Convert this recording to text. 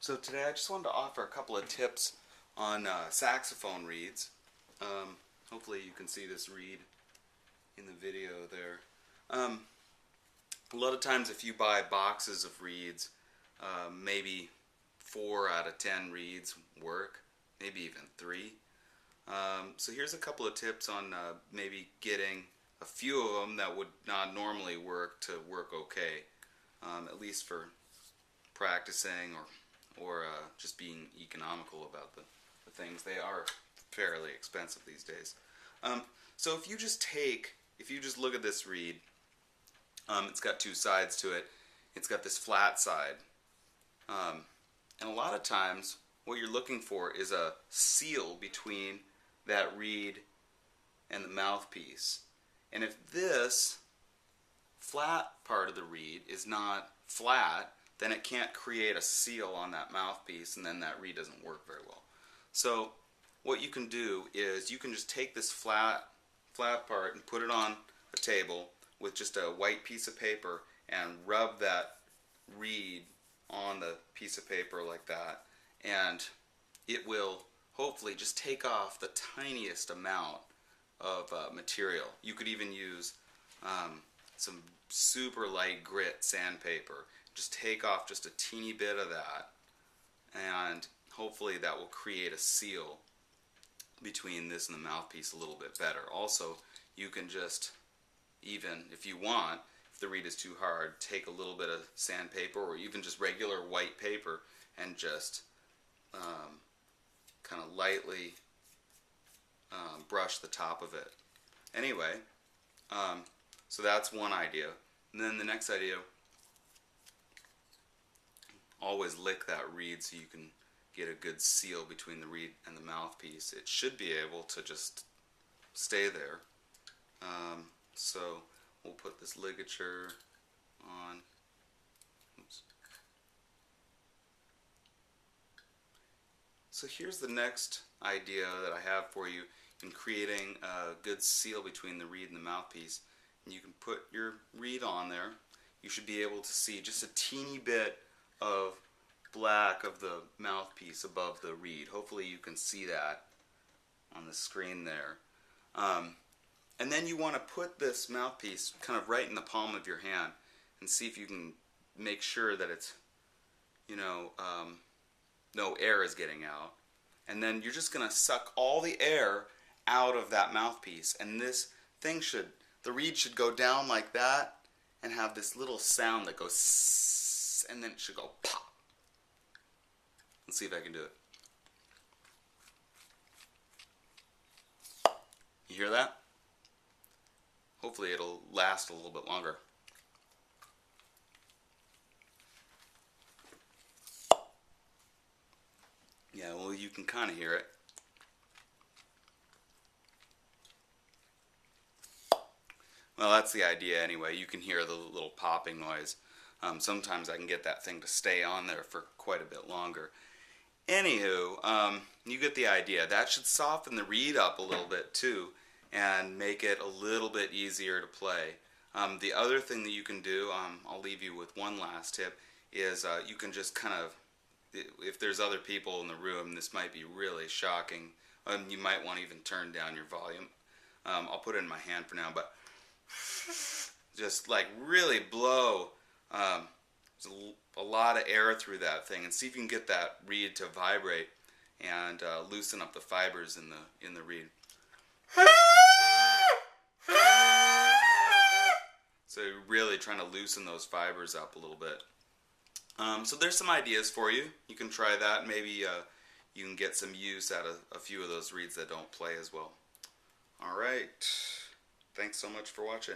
So today I just wanted to offer a couple of tips on saxophone reeds. Hopefully you can see this reed in the video there. A lot of times if you buy boxes of reeds, maybe 4 out of 10 reeds work, maybe even 3. So here's a couple of tips on maybe getting a few of them that would not normally work to work okay, at least for practicing or just being economical about the things. They are fairly expensive these days. So if you just look at this reed, it's got 2 sides to it. It's got this flat side. And a lot of times what you're looking for is a seal between that reed and the mouthpiece. And if this flat part of the reed is not flat, then it can't create a seal on that mouthpiece, and then that reed doesn't work very well. So what you can do is you can just take this flat part and put it on a table with just a white piece of paper and rub that reed on the piece of paper like that, and it will hopefully just take off the tiniest amount of material. You could even use some super light grit sandpaper. Just take off just a teeny bit of that, and hopefully that will create a seal between this and the mouthpiece a little bit better. Also, you can just, even if you want, if the reed is too hard, take a little bit of sandpaper or even just regular white paper and just kind of lightly brush the top of it. Anyway, so that's one idea. And then the next idea, always lick that reed so you can get a good seal between the reed and the mouthpiece. It should be able to just stay there. So we'll put this ligature on. Oops. So here's the next idea that I have for you in creating a good seal between the reed and the mouthpiece. And you can put your reed on there. You should be able to see just a teeny bit of black of the mouthpiece above the reed. Hopefully you can see that on the screen there. And then you want to put this mouthpiece kind of right in the palm of your hand and see if you can make sure that it's, no air is getting out. And then you're just going to suck all the air out of that mouthpiece, and this thing the reed should go down like that and have this little sound that goes sss, and then it should go pop. Let's see if I can do it. You hear that? Hopefully it'll last a little bit longer. Yeah, well, you can kind of hear it. Well, that's the idea anyway. You can hear the little popping noise. Sometimes I can get that thing to stay on there for quite a bit longer. Anywho, you get the idea. That should soften the reed up a little bit too and make it a little bit easier to play. The other thing that you can do, I'll leave you with one last tip, is you can just kind of, if there's other people in the room, this might be really shocking. You might want to even turn down your volume. I'll put it in my hand for now, but just like really blow a lot of air through that thing and see if you can get that reed to vibrate and loosen up the fibers in the reed. So you're really trying to loosen those fibers up a little bit. So there's some ideas for you. You can try that. Maybe you can get some use out of a few of those reeds that don't play as well. Alright. Thanks so much for watching.